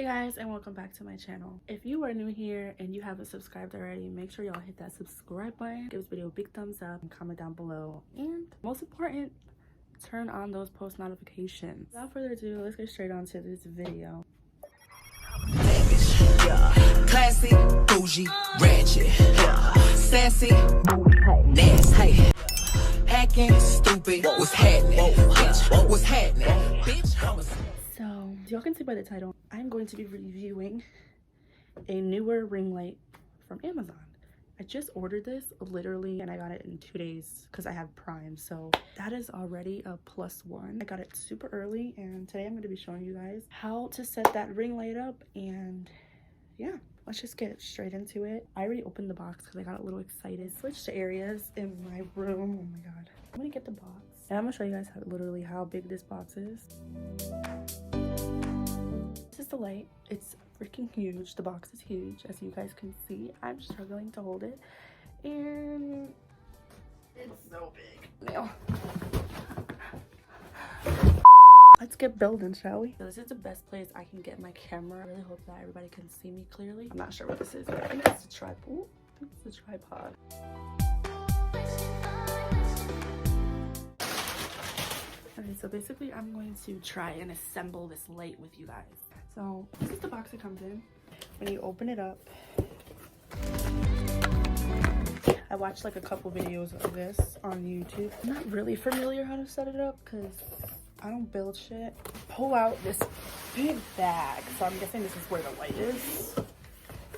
Hey guys, and welcome back to my channel. If you are new here and you haven't subscribed already, make sure y'all hit that subscribe button, give this video a big thumbs up, and comment down below. And most important, turn on those post notifications. Without further ado, let's get straight on to this video. Classy, bougie, ratchet, sassy, nasty, hacking, stupid. What's happening? Bitch, what's happening? Bitch, So, as y'all can see by the title, I'm going to be reviewing a Neewer ring light from Amazon. I just ordered this literally and I got it in 2 days because I have Prime, so that is already a +1. I got it super early and today I'm going to be showing you guys how to set that ring light up, and yeah, let's just get straight into it. I already opened the box because I got a little excited. Switch to areas in my room. Oh my god. I'm gonna get the box and I'm gonna show you guys literally how big this box is. This is the light. It's freaking huge. The box is huge, as you guys can see. I'm struggling to hold it and it's so big now. Let's get building, shall we? So this is the best place I can get my camera. I really hope that everybody can see me clearly. I'm not sure what this is, but I think it's a tripod. Ooh, I think it's a tripod. Okay, so basically I'm going to try and assemble this light with you guys. So this is the box it comes in. When you open it up, I watched like a couple videos of this on YouTube. I'm not really familiar how to set it up because I don't build shit. Pull out this big bag. So I'm guessing this is where the light is.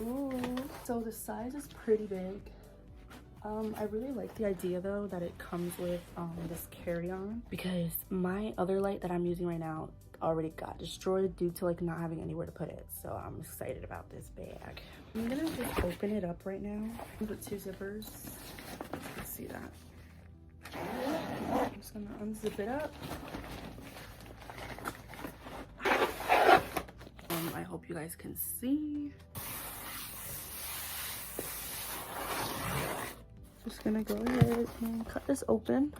Ooh. So the size is pretty big. I really like the idea though that it comes with this carry-on, because my other light that I'm using right now already got destroyed due to like not having anywhere to put it. So I'm excited about this bag. I'm gonna just open it up right now with 2 zippers. Let's see that. I'm just gonna unzip it up. I hope you guys can see. Just gonna go ahead and cut this open.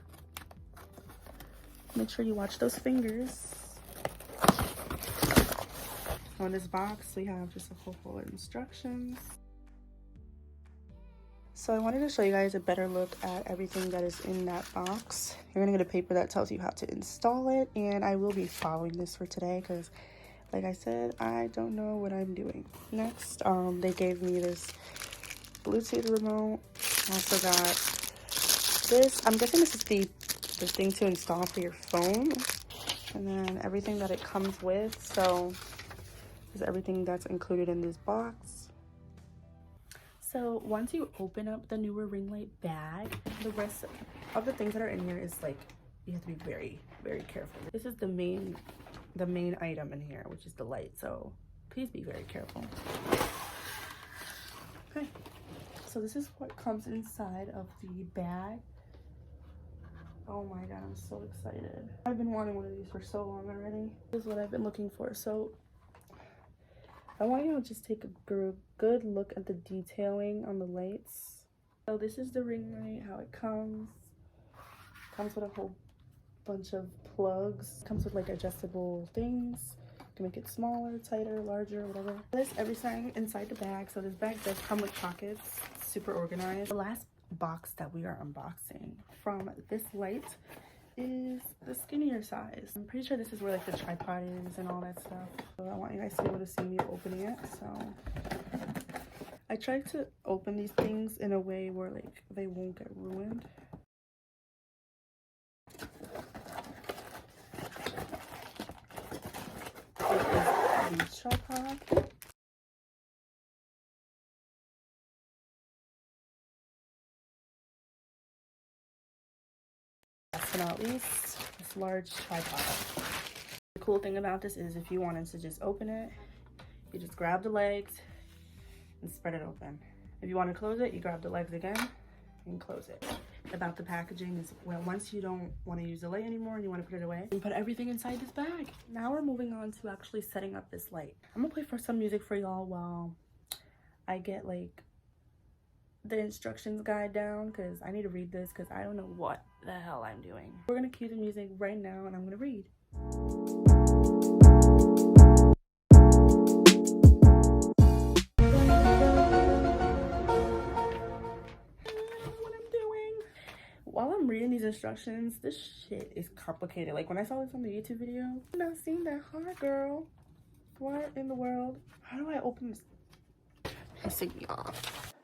Make sure you watch those fingers. On this box, we have just a whole full of instructions. So I wanted to show you guys a better look at everything that is in that box. You're gonna get a paper that tells you how to install it, and I will be following this for today because, like I said, I don't know what I'm doing. Next, they gave me this Bluetooth remote. I also got this. I'm guessing this is the thing to install for your phone, and then everything that it comes with. So this is everything that's included in this box. So once you open up the Neewer ring light bag, the rest of the things that are in here is like, you have to be very, very careful. This is the main item in here, which is the light. So please be very careful. Okay. So this is what comes inside of the bag. Oh my god, I'm so excited. I've been wanting one of these for so long already. This is what I've been looking for. So I want you to just take a good look at the detailing on the lights. So this is the ring light, how it comes. Comes with a whole bunch of plugs. Comes with like adjustable things to make it smaller, tighter, larger, whatever. There's everything inside the bag. So this bag does come with pockets. Super organized. The last box that we are unboxing from this light is the skinnier size. I'm pretty sure this is where like the tripod is and all that stuff. So I want you guys to be able to see me opening it. So I tried to open these things in a way where like they won't get ruined. It is the tripod. Last but not least, this large tripod. The cool thing about this is if you wanted to just open it, you just grab the legs and spread it open. If you want to close it, you grab the legs again and close it. About the packaging is, well, once you don't want to use the light anymore and you want to put it away, you put everything inside this bag. Now we're moving on to actually setting up this light. I'm gonna play for some music for y'all while I get like the instructions guide down, because I need to read this because I don't know what the hell I'm doing. We're gonna cue the music right now and I'm gonna read. these instructions. This shit is complicated. Like when I saw this on the YouTube video, I'm not seeing that hard, girl. What in the world? How do I open this? Pissing me off.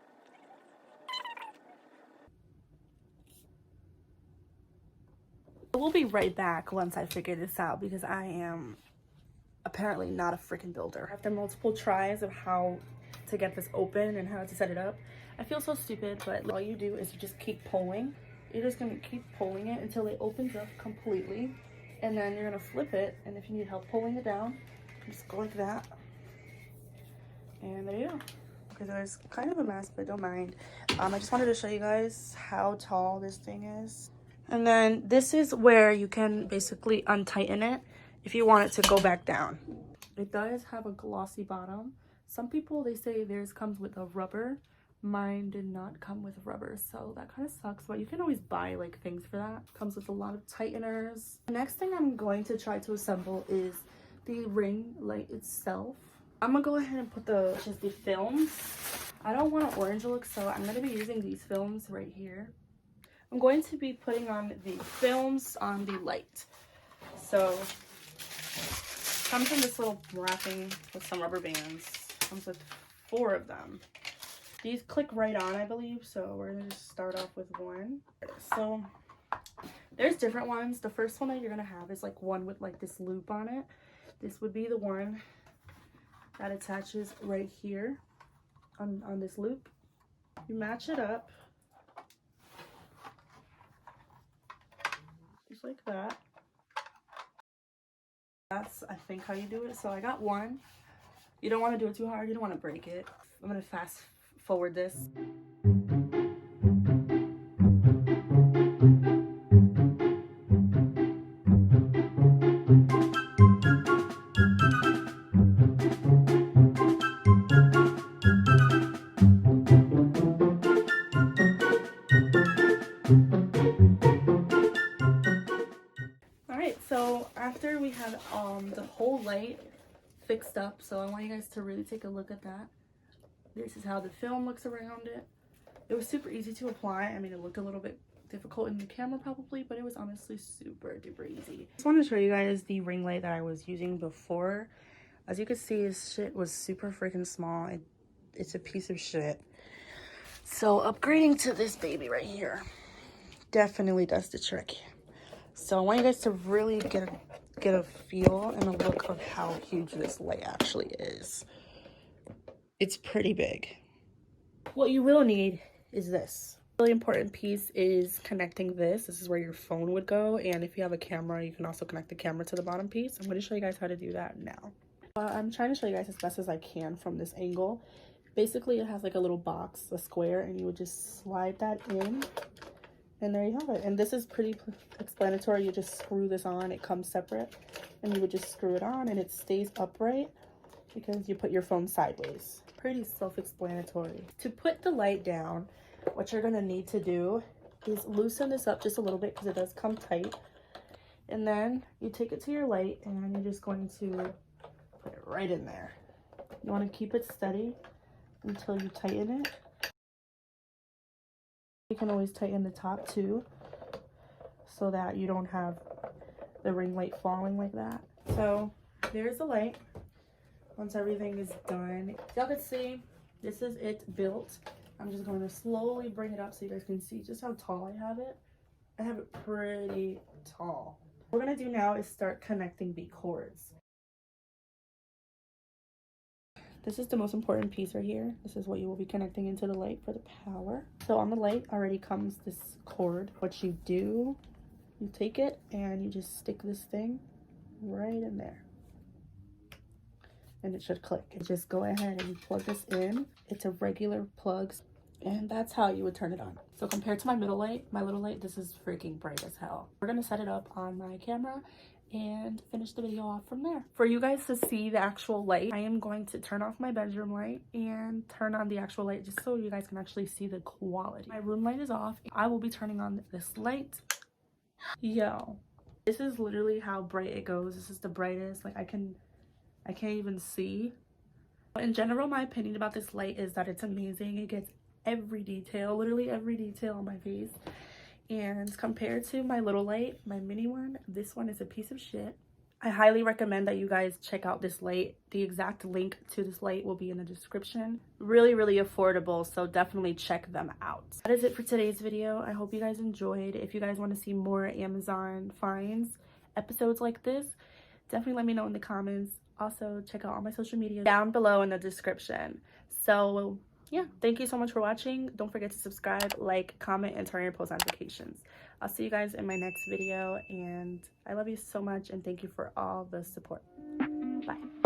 We'll be right back once I figure this out because I am apparently not a freaking builder. After multiple tries of how to get this open and how to set it up, I feel so stupid, but all you do is you just keep pulling. You're just gonna keep pulling it until it opens up completely, and then you're gonna flip it, and if you need help pulling it down, just go like that, and there you go. Okay, so there's kind of a mess, but don't mind. I just wanted to show you guys how tall this thing is. And then this is where you can basically untighten it if you want it to go back down. It does have a glossy bottom. Some people, they say theirs comes with a rubber. Mine did not come with rubber, so that kind of sucks, but you can always buy like things for that. Comes with a lot of tighteners. The next thing I'm going to try to assemble is the ring light itself. I'm gonna go ahead and put the films. I don't want an orange look, so I'm gonna be using these films right here. I'm going to be putting on the films on the light. So comes in this little wrapping with some rubber bands. Comes with 4 of them. These click right on, I believe, so we're gonna just start off with one. So there's different ones. The first one that you're gonna have is like one with like this loop on it. This would be the one that attaches right here on this loop. You match it up just like that. That's, I think, how you do it. So I got one. You don't want to do it too hard. You don't want to break it. I'm gonna fast forward this. Alright, so after we have the whole light fixed up, so I want you guys to really take a look at that. This is how the film looks around it. It was super easy to apply. I mean, it looked a little bit difficult in the camera probably, but it was honestly super duper easy. I just want to show you guys the ring light that I was using before. As you can see, this shit was super freaking small. It's a piece of shit. So upgrading to this baby right here definitely does the trick. So I want you guys to really get a feel and a look of how huge this light actually is. It's pretty big. What you will need is this. Really important piece is connecting this. This is where your phone would go, and if you have a camera, you can also connect the camera to the bottom piece. I'm going to show you guys how to do that now. I'm trying to show you guys as best as I can from this angle. Basically, it has like a little box, a square, and you would just slide that in, and there you have it. And this is pretty explanatory. You just screw this on. It comes separate, and you would just screw it on, and it stays upright because you put your phone sideways. Pretty self-explanatory. To put the light down, what you're gonna need to do is loosen this up just a little bit because it does come tight. And then you take it to your light and you're just going to put it right in there. You want to keep it steady until you tighten it. You can always tighten the top too, so that you don't have the ring light falling like that. So there's the light. Once everything is done, y'all can see this is it built. I'm just going to slowly bring it up so you guys can see just how tall I have it. I have it pretty tall. What we're gonna do now is start connecting the cords. This is the most important piece right here. This is what you will be connecting into the light for the power. So on the light already comes this cord. What you do, you take it and you just stick this thing right in there. And it should click. Just go ahead and you plug this in. It's a regular plug, and that's how you would turn it on. So compared to my little light, this is freaking bright as hell. We're gonna set it up on my camera and finish the video off from there. For you guys to see the actual light, I am going to turn off my bedroom light and turn on the actual light just so you guys can actually see the quality. My room light is off. I will be turning on this light. Yo, this is literally how bright it goes. This is the brightest. Like I can't even see. In general, my opinion about this light is that it's amazing. It gets every detail, literally every detail on my face. And compared to my little light, my mini one, this one is a piece of shit. I highly recommend that you guys check out this light. The exact link to this light will be in the description. Really, really affordable, so definitely check them out. That is it for today's video. I hope you guys enjoyed. If you guys want to see more Amazon finds, episodes like this, definitely let me know in the comments. Also, check out all my social media down below in the description. So yeah, thank you so much for watching. Don't forget to subscribe, like, comment, and turn on your post notifications. I'll see you guys in my next video, and I love you so much, and thank you for all the support. Bye.